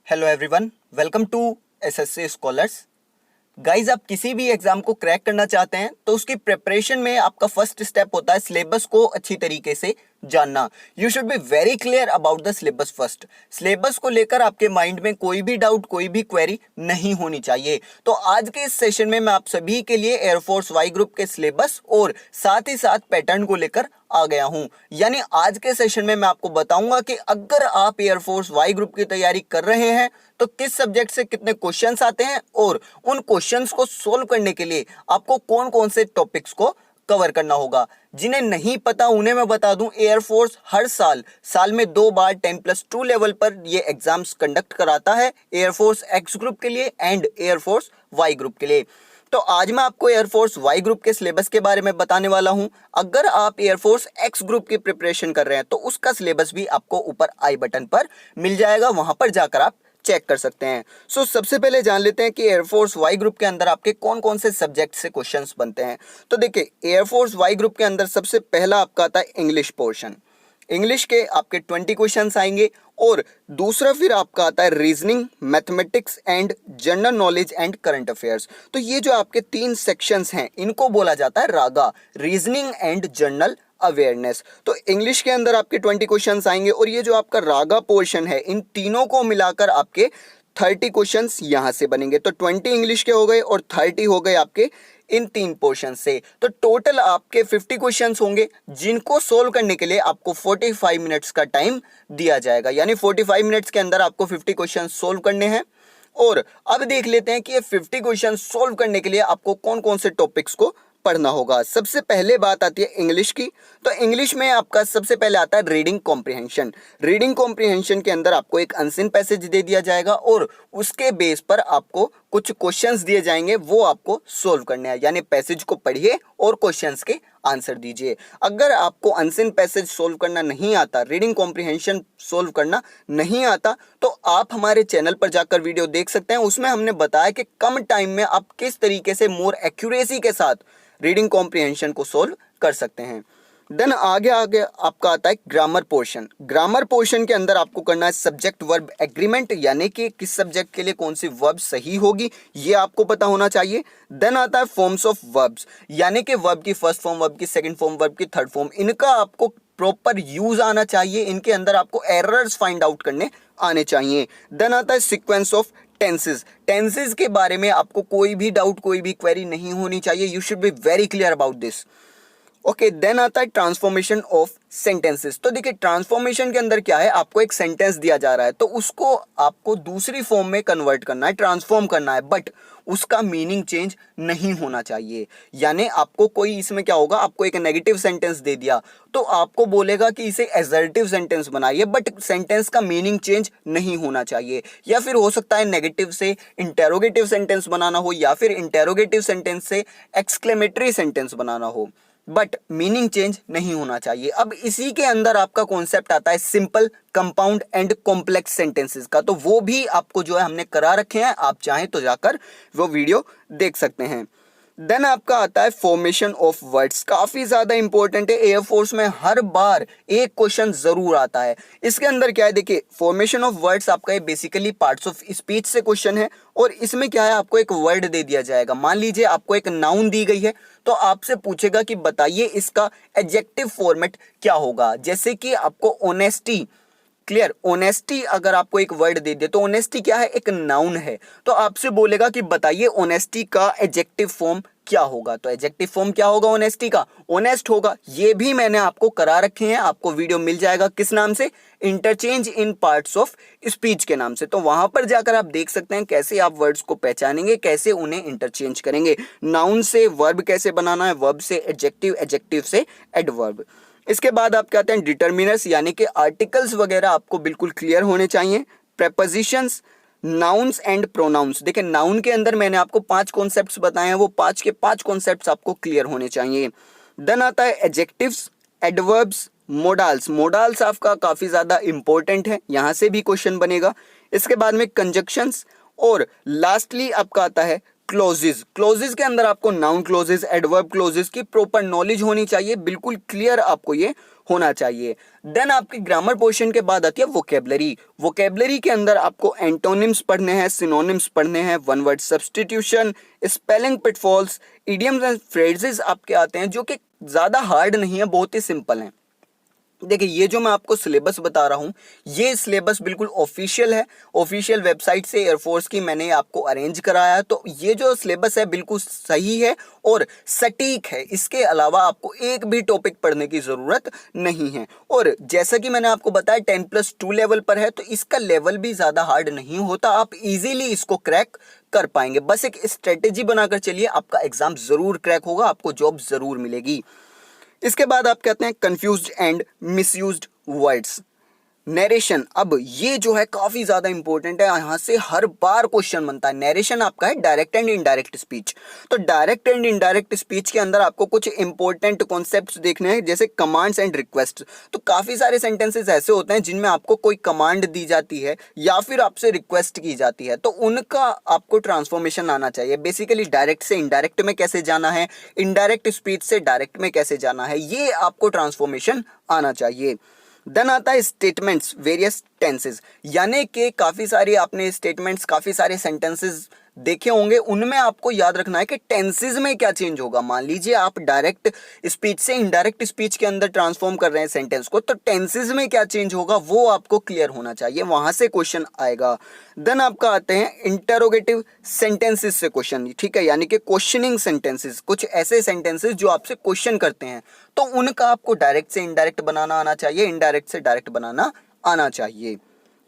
Hello everyone, welcome to SSC scholars. Guys, आप किसी भी एग्जाम को क्रैक करना चाहते हैं तो उसकी प्रिपरेशन में आपका फर्स्ट स्टेप होता है सिलेबस को अच्छी तरीके से जानना। You should be very clear about the syllabus first. Syllabus को लेकर आपके माइंड में कोई भी डाउट, कोई भी क्वेरी नहीं होनी चाहिए। तो आज के इस सेशन में मैं आप सभी के लिए एयरफोर्स वाई ग्रुप के सिलेबस और साथ ही साथ पैटर्न को लेकर आ गया हूं। यानी आज के सेशन में मैं आपको बताऊंगा कि अगर आप एयरफोर्स वाई ग्रुप की तैयारी कर रहे हैं तो किस सब्जेक्ट से कितने क्वेश्चंस आते हैं और उन क्वेश्चंस को सोल्व करने के लिए आपको कौन कौन से टॉपिक्स को कवर करना होगा। जिन्हें नहीं पता उन्हें मैं बता दूं, एयरफोर्स हर साल में 2 बार 10+2 लेवल पर ये एग्जाम्स कंडक्ट कराता है, एयरफोर्स एक्स ग्रुप के लिए एंड एयरफोर्स वाई ग्रुप के लिए। तो आज मैं आपको एयरफोर्स वाई ग्रुप के सिलेबस के बारे में बताने वाला हूं। अगर आप एयरफोर्स एक्स ग्रुप की प्रिपरेशन कर रहे हैं तो उसका सिलेबस भी आपको ऊपर आई बटन पर मिल जाएगा, वहां पर जाकर आप चेक कर सकते हैं। सबसे पहले जान लेते हैं कि एयरफोर्स वाई ग्रुप के अंदर आपके कौन कौन से सब्जेक्ट से क्वेश्चंस बनते हैं। तो देखिए, एयरफोर्स वाई ग्रुप के अंदर सबसे पहला आपका आता है इंग्लिश पोर्शन। इंग्लिश के आपके 20 क्वेश्चंस आएंगे और दूसरा फिर आपका आता है reasoning, mathematics and general knowledge and current affairs. तो ये जो आपके 3 सेक्शंस हैं इनको बोला जाता है रागा, रीजनिंग एंड जनरल अवेयरनेस। तो इंग्लिश के अंदर आपके 20 क्वेश्चंस आएंगे और ये जो आपका रागा पोर्शन है इन तीनों को मिलाकर आपके 30 क्वेश्चंस यहां से बनेंगे। तो 20 इंग्लिश के हो गए और 30 हो गए आपके इन 3 पोर्शन से। तो टोटल आपके 50 क्वेश्चंस होंगे जिनको सोल्व करने के लिए आपको 45 मिनट्स का टाइम दिया जाएगा। यानी 45 मिनट्स के अंदर आपको 50 क्वेश्चंस सोल्व करने हैं। और अब देख लेते हैं कि ये 50 क्वेश्चंस सोल्व करने के लिए आपको कौन कौन से टॉपिक्स को पढ़ना होगा। सबसे पहले बात आती है इंग्लिश की। तो इंग्लिश में आपका सबसे पहले आता है रीडिंग कॉम्प्रिहेंशन। रीडिंग कॉम्प्रिहेंशन के अंदर आपको एक अनसीन पैसेज दे दिया जाएगा और उसके बेस पर आपको कुछ क्वेश्चंस दिए जाएंगे, वो आपको सोल्व करने हैं। यानी पैसेज को पढ़िए और क्वेश्चंस के आंसर दीजिए। अगर आपको अनसीन पैसेज सोल्व करना नहीं आता, रीडिंग कॉम्प्रिहेंशन सोल्व करना नहीं आता, तो आप हमारे चैनल पर जाकर वीडियो देख सकते हैं। उसमें हमने बताया कि कम टाइम में आप किस तरीके से मोर एक्यूरेसी के साथ रीडिंग कॉम्प्रिहेंशन को सोल्व कर सकते हैं। देन आगे आपका आता है ग्रामर पोर्शन। ग्रामर पोर्शन के अंदर आपको करना है सब्जेक्ट वर्ब एग्रीमेंट, यानी कि किस सब्जेक्ट के लिए कौन सी वर्ब सही होगी ये आपको पता होना चाहिए। देन आता है फॉर्म्स ऑफ वर्ब्स, यानी कि वर्ब की फर्स्ट फॉर्म, वर्ब की सेकंड फॉर्म, वर्ब की थर्ड फॉर्म, इनका आपको प्रॉपर यूज आना चाहिए। इनके अंदर आपको एरर्स फाइंड आउट करने आने चाहिए। देन आता है सीक्वेंस ऑफ टेंसेस। टेंसेस के बारे में आपको कोई भी डाउट, कोई भी क्वेरी नहीं होनी चाहिए। You should be very clear about this. Okay, then आता है ट्रांसफॉर्मेशन ऑफ सेंटेंसेस। तो देखिए, ट्रांसफॉर्मेशन के अंदर क्या है, आपको एक सेंटेंस दिया जा रहा है तो उसको आपको दूसरी फॉर्म में कन्वर्ट करना है, ट्रांसफॉर्म करना है, बट उसका मीनिंग चेंज नहीं होना चाहिए। यानी आपको कोई इसमें क्या होगा, आपको एक नेगेटिव सेंटेंस दे दिया तो आपको बोलेगा कि इसे एसर्टिव सेंटेंस बनाइए, बट सेंटेंस का मीनिंग चेंज नहीं होना चाहिए। या फिर हो सकता है नेगेटिव से इंटेरोगेटिव सेंटेंस बनाना हो, या फिर इंटेरोगेटिव सेंटेंस से एक्सक्लेमेटरी सेंटेंस बनाना हो, बट मीनिंग चेंज नहीं होना चाहिए। अब इसी के अंदर आपका कॉन्सेप्ट आता है simple, compound and complex sentences का। तो वो भी आपको जो है हमने करा रखे हैं, आप चाहें तो जाकर वो वीडियो देख सकते हैं। देन आपका आता है फॉर्मेशन ऑफ वर्ड्स। काफी ज्यादा इंपॉर्टेंट है, एयरफोर्स में हर बार एक क्वेश्चन जरूर आता है। इसके अंदर क्या है, देखिए, फॉर्मेशन ऑफ वर्ड्स आपका ये बेसिकली पार्ट्स ऑफ स्पीच से क्वेश्चन है। और इसमें क्या है, आपको एक वर्ड दे दिया जाएगा। मान लीजिए आपको एक नाउन दी गई है तो आपसे पूछेगा कि बताइए इसका एडजेक्टिव फॉर्मेट क्या होगा। जैसे कि आपको ऑनेस्टी, क्लियर, ऑनेस्टी अगर आपको एक वर्ड दे दे तो ऑनेस्टी क्या है, एक नाउन है, तो आपसे बोलेगा कि बताइए ऑनेस्टी का एडजेक्टिव फॉर्म क्या होगा। तो एडजेक्टिव फॉर्म क्या होगा ऑनेस्टी का, ऑनेस्ट होगा। ये भी मैंने आपको करा रखे हैं, आपको वीडियो मिल जाएगा किस नाम से, interchange in parts of speech के नाम से। तो वहां पर जाकर आप देख सकते हैं कैसे आप वर्ड्स को पहचानेंगे, कैसे उन्हें इंटरचेंज करेंगे। नाउन से वर्ब कैसे बनाना है, वर्ब से एडजेक्टिव, एडजेक्टिव से एडवर्ब। इसके बाद आप क्या आते हैं डिटर्मिनर्स, यानी कि आर्टिकल्स वगैरह आपको बिल्कुल क्लियर होने चाहिए। Prepositions, nouns and pronouns. देखिए, नाउन के अंदर मैंने आपको 5 कॉन्सेप्ट्स बताए हैं, वो 5 के 5 कॉन्सेप्ट्स आपको क्लियर होने चाहिए। देन आता है एडजेक्टिव्स, एडवर्ब्स, मोडाल्स। मोडाल्स आपका काफी ज्यादा इंपॉर्टेंट है, यहां से भी क्वेश्चन बनेगा। इसके बाद में कंजक्शंस और लास्टली आपका आता है क्लोजेस। क्लोजेस के अंदर आपको नाउन क्लोजेस, एडवर्ब क्लोजेस की प्रॉपर नॉलेज होनी चाहिए, बिल्कुल क्लियर आपको ये होना चाहिए। देन आपके ग्रामर पोर्शन के बाद आती है वोकेबलरी। वोकेबलरी के अंदर आपको एंटोनिम्स पढ़ने हैं, सिनोनिम्स पढ़ने हैं, one word substitution, spelling pitfalls, idioms and phrases आपके आते हैं जो कि ज़्यादा हार्ड नहीं है, बहुत ही सिंपल हैं। देखिए ये जो मैं आपको सिलेबस बता रहा हूँ, ये सिलेबस बिल्कुल ऑफिशियल है, ऑफिशियल वेबसाइट से एयरफोर्स की मैंने आपको अरेंज कराया है। तो ये जो सिलेबस है बिल्कुल सही है और सटीक है, इसके अलावा आपको एक भी टॉपिक पढ़ने की ज़रूरत नहीं है। और जैसा कि मैंने आपको बताया 10+2 लेवल पर है, तो इसका लेवल भी ज़्यादा हार्ड नहीं होता, आप इजीली इसको क्रैक कर पाएंगे। बस एक स्ट्रेटेजी बनाकर चलिए, आपका एग्जाम ज़रूर क्रैक होगा, आपको जॉब ज़रूर मिलेगी। इसके बाद आप कहते हैं confused and misused words. Narration, अब ये जो है काफी ज्यादा इंपॉर्टेंट है, यहां से हर बार क्वेश्चन बनता है। नरेशन आपका है डायरेक्ट एंड इनडायरेक्ट स्पीच। तो डायरेक्ट एंड इनडायरेक्ट स्पीच के अंदर आपको कुछ इंपॉर्टेंट कॉन्सेप्ट्स देखने हैं, जैसे कमांड्स एंड रिक्वेस्ट। तो काफी सारे सेंटेंसेस ऐसे होते हैं जिनमें आपको कोई कमांड दी जाती है या फिर आपसे रिक्वेस्ट की जाती है, तो उनका आपको ट्रांसफॉर्मेशन आना चाहिए। बेसिकली डायरेक्ट से इनडायरेक्ट में कैसे जाना है, इनडायरेक्ट स्पीच से डायरेक्ट में कैसे जाना है, ये आपको ट्रांसफॉर्मेशन आना चाहिए। देन आता है स्टेटमेंट्स, वेरियस टेंसेस, यानी कि काफ़ी सारी आपने स्टेटमेंट्स, काफ़ी सारे सेंटेंसेस देखे होंगे, उनमें आपको याद रखना है कि टेंसेस में क्या चेंज होगा। मान लीजिए आप डायरेक्ट स्पीच से इनडायरेक्ट स्पीच के अंदर ट्रांसफॉर्म कर रहे हैं सेंटेंस को, तो टेंसेस में क्या चेंज होगा वो आपको क्लियर होना चाहिए, वहां से क्वेश्चन आएगा। देन आपका आते हैं इंटरोगेटिव सेंटेंसेस से क्वेश्चन, ठीक है, यानी कि क्वेश्चनिंग सेंटेंसेस, कुछ ऐसे सेंटेंसेस जो आपसे क्वेश्चन करते हैं, तो उनका आपको डायरेक्ट से इनडायरेक्ट बनाना आना चाहिए, इनडायरेक्ट से डायरेक्ट बनाना आना चाहिए।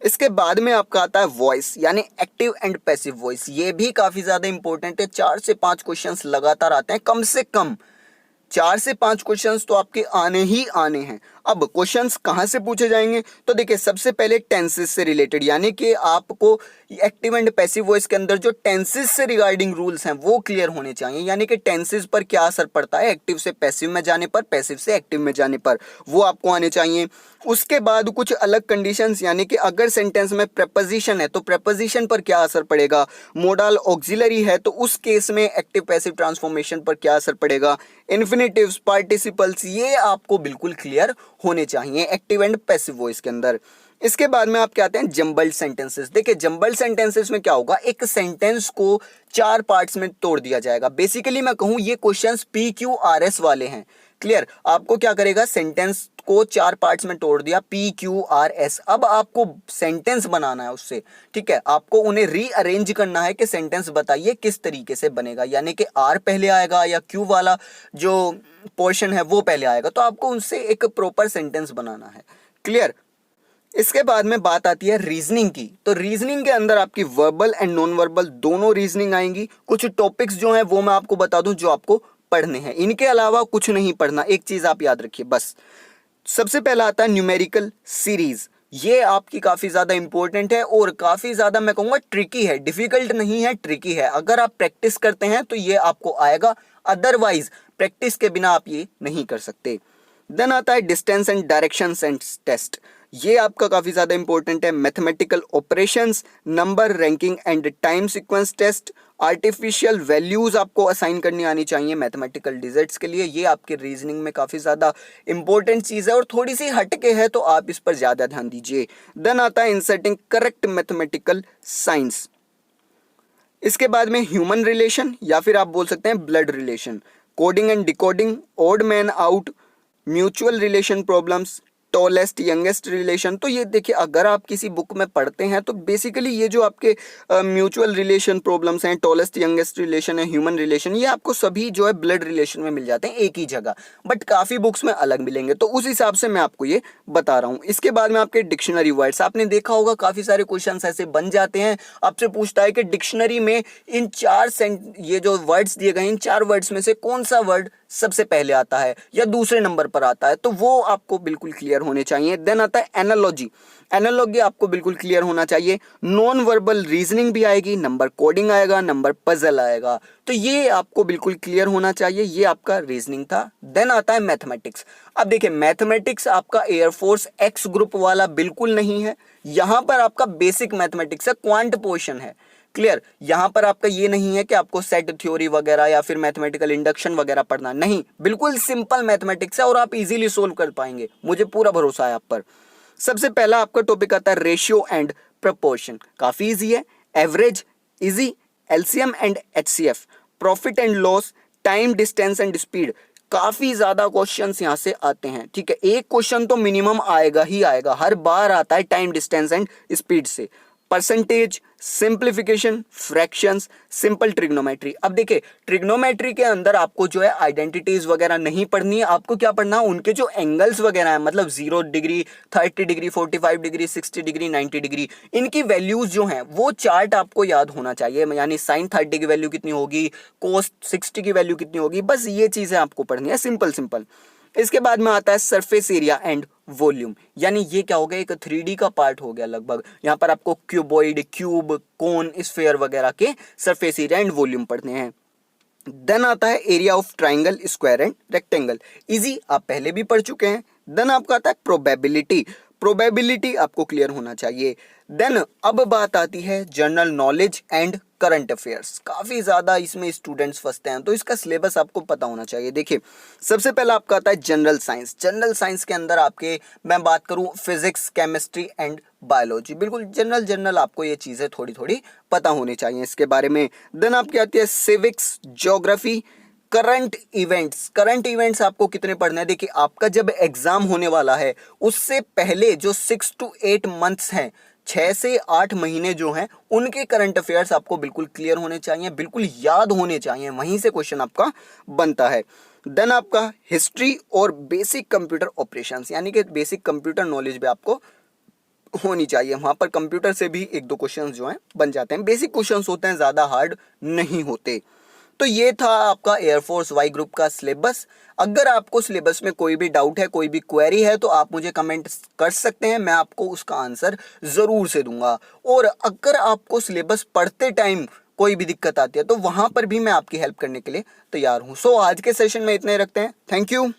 इसके बाद में आपका आता है वॉइस, यानी एक्टिव एंड पैसिव वॉइस। ये भी काफी ज्यादा इंपॉर्टेंट है, 4 से 5 क्वेश्चंस लगातार आते हैं, कम से कम 4 से 5 क्वेश्चंस तो आपके आने ही आने हैं। अब क्वेश्चंस कहाँ से पूछे जाएंगे, तो देखिए सबसे पहले टेंसेस से रिलेटेड, यानी कि आपको एक्टिव एंड पैसिव वॉइस के अंदर जो टेंसेस से रिगार्डिंग रूल्स हैं वो क्लियर होने चाहिए, यानी कि टेंसेस पर क्या असर पड़ता है एक्टिव से पैसिव में जाने पर, पैसिव से एक्टिव में जाने पर, वो आपको आने चाहिए। उसके बाद कुछ अलग कंडीशंस, यानी कि अगर सेंटेंस में प्रेपोजिशन है तो प्रेपोजिशन पर क्या असर पड़ेगा, मोडल ऑक्सिलरी है तो उस केस में एक्टिव पैसिव ट्रांसफॉर्मेशन पर क्या असर पड़ेगा, इन्फिनेटिव्स, पार्टिसिपल्स, ये आपको बिल्कुल क्लियर होने चाहिए एक्टिव एंड पैसिव वॉइस के अंदर। इसके बाद में आप क्या आते हैं जंबल्ड सेंटेंसेस। देखिए जंबल्ड सेंटेंसेस में क्या होगा, एक सेंटेंस को 4 पार्ट्स में तोड़ दिया जाएगा। बेसिकली मैं कहूं ये क्वेश्चंस PQRS वाले हैं। क्लियर, आपको क्या करेगा, सेंटेंस को 4 पार्ट्स में तोड़ दिया, PQRS। अब आपको सेंटेंस बनाना है उससे, ठीक है, आपको उन्हें रीअरेंज करना है कि सेंटेंस बताइए किस तरीके से बनेगा, यानी कि R पहले आएगा या Q वाला जो पोर्शन है वो पहले आएगा, तो आपको उनसे एक प्रॉपर सेंटेंस बनाना है। क्लियर। इसके बाद में बात आती है रीजनिंग की। तो रीजनिंग के अंदर आपकी वर्बल एंड नॉन वर्बल दोनों रीजनिंग आएंगी। कुछ टॉपिक्स जो हैं वो मैं आपको बता दूं जो आपको पढ़ने हैं, इनके अलावा कुछ नहीं पढ़ना। एक चीज आप याद रखिए बस, सबसे पहला आता है न्यूमेरिकल सीरीज। ये आपकी काफी ज्यादा इंपॉर्टेंट है और काफी ज्यादा मैं कहूंगा ट्रिकी है, डिफिकल्ट नहीं है, ट्रिकी है। अगर आप प्रैक्टिस करते हैं तो ये आपको आएगा, अदरवाइज प्रैक्टिस के बिना आप ये नहीं कर सकते। देन आता है distance and directions and test. ये आपका काफी ज्यादा इंपॉर्टेंट है। Mathematical operations, number, ranking and time sequence test, artificial values आपको असाइन करनी आनी चाहिए मैथमेटिकल डिजिट्स के लिए। ये आपके रीजनिंग में काफी ज्यादा इंपॉर्टेंट चीज है और थोड़ी सी हटके है, तो आप इस पर ज्यादा ध्यान दीजिए। देन आता है इंसर्टिंग करेक्ट मैथमेटिकल साइंस। इसके बाद में ह्यूमन रिलेशन या फिर आप बोल सकते हैं blood relation, coding and decoding, odd man out, mutual relation problems, tallest youngest relation. तो ये देखिए अगर आप किसी बुक में पढ़ते हैं तो बेसिकली ये जो आपके म्यूचुअल रिलेशन प्रॉब्लम्स हैं, टॉलेस्ट यंगेस्ट रिलेशन है, ह्यूमन रिलेशन, ये आपको सभी जो है ब्लड रिलेशन में मिल जाते हैं एक ही जगह, बट काफ़ी बुक्स में अलग मिलेंगे, तो उस हिसाब से मैं आपको ये बता रहा हूँ। इसके बाद में आपके डिक्शनरी वर्ड्स, आपने देखा होगा काफ़ी सारे क्वेश्चन ऐसे बन जाते हैं, आपसे पूछता है कि डिक्शनरी में इन 4 ये जो वर्ड्स दिए गए इन 4 वर्ड्स में से कौन सा वर्ड सबसे पहले आता है या दूसरे नंबर पर आता है, तो वो आपको बिल्कुल क्लियर होने चाहिए। देन आता है एनालॉजी। एनालॉजी आपको बिल्कुल क्लियर होना चाहिए। नॉन वर्बल रीजनिंग भी आएगी, नंबर कोडिंग आएगा, नंबर पजल आएगा, तो ये आपको बिल्कुल क्लियर होना चाहिए। ये आपका रीजनिंग था। देन आता है मैथमेटिक्स। अब देखिए मैथमेटिक्स आपका एयरफोर्स एक्स ग्रुप वाला बिल्कुल नहीं है, यहां पर आपका बेसिक मैथमेटिक्स है, क्वांट पोर्शन है। क्लियर। यहां पर आपका ये नहीं है कि आपको सेट थ्योरी वगैरह या फिर मैथमेटिकल इंडक्शन वगैरह पढ़ना, नहीं, बिल्कुल सिंपल मैथमेटिक्स है और आप इजीली सोल्व कर पाएंगे, मुझे पूरा भरोसा है आप पर। सबसे पहला आपका टॉपिक आता है रेशियो एंड प्रपोर्शन, काफी इजी है। Average easy, LCM and HCF, profit and loss, time, distance and speed, काफी ज्यादा क्वेश्चंस यहां से आते हैं, ठीक है। एक क्वेश्चन तो मिनिमम आएगा ही आएगा, हर बार आता है टाइम, डिस्टेंस एंड स्पीड से। Percentage, simplification, fractions, simple trigonometry. अब देखिए ट्रिग्नोमेट्री के अंदर आपको जो है आइडेंटिटीज वगैरह नहीं पढ़नी है, आपको क्या पढ़ना है, उनके जो एंगल्स वगैरह है, मतलब 0 degree, 30 degree, 45 degree, 60 degree, 90 degree, इनकी वैल्यूज जो हैं वो चार्ट आपको याद होना चाहिए, यानी साइन 30 की वैल्यू कितनी होगी, कोस 60 की वैल्यू कितनी होगी, बस ये चीजें आपको पढ़नी है, सिंपल सिंपल। इसके बाद में आता है सरफेस एरिया एंड वॉल्यूम, यानी ये क्या हो गया, एक 3D का पार्ट हो गया लगभग। यहां पर आपको क्यूबॉइड, क्यूब, कोन, स्फीयर वगैरह के सरफेस एरिया एंड वॉल्यूम पढ़ने हैं। देन आता है area of triangle, square and rectangle, easy, आप पहले भी पढ़ चुके हैं। देन आपका आता है प्रोबेबिलिटी, प्रोबेबिलिटी आपको क्लियर होना चाहिए। देन अब बात आती है general knowledge and current affairs, काफी ज्यादा इसमें स्टूडेंट्स फंसते हैं, तो इसका सिलेबस आपको पता होना चाहिए। देखिए सबसे पहला आपका आता है जनरल साइंस। जनरल साइंस के अंदर आपके, मैं बात करूं, फिजिक्स, केमिस्ट्री एंड बायोलॉजी, बिल्कुल जनरल जनरल आपको ये चीजें थोड़ी थोड़ी पता होनी चाहिए इसके बारे में। देन आपकी आती है civics, geography, current events. Current events आपको कितने पढ़ने हैं, देखिए आपका जब एग्जाम होने वाला है उससे पहले जो 6 to 8 मंथ्स हैं, 6 से 8 महीने जो हैं, उनके करंट अफेयर्स आपको बिल्कुल क्लियर होने चाहिए, बिल्कुल याद होने चाहिए, वहीं से क्वेश्चन आपका बनता है। देन आपका हिस्ट्री और बेसिक कंप्यूटर ऑपरेशंस, यानी कि बेसिक कंप्यूटर नॉलेज भी आपको होनी चाहिए, वहां पर कंप्यूटर से भी 1-2 क्वेश्चंस जो हैं बन जाते हैं, बेसिक क्वेश्चंस होते हैं, ज्यादा हार्ड नहीं होते। तो ये था आपका एयरफोर्स वाई ग्रुप का सिलेबस। अगर आपको सिलेबस में कोई भी डाउट है, कोई भी क्वेरी है, तो आप मुझे कमेंट कर सकते हैं, मैं आपको उसका आंसर जरूर से दूंगा। और अगर आपको सिलेबस पढ़ते टाइम कोई भी दिक्कत आती है तो वहां पर भी मैं आपकी हेल्प करने के लिए तैयार हूं। सो आज के सेशन में इतने रखते हैं, थैंक यू।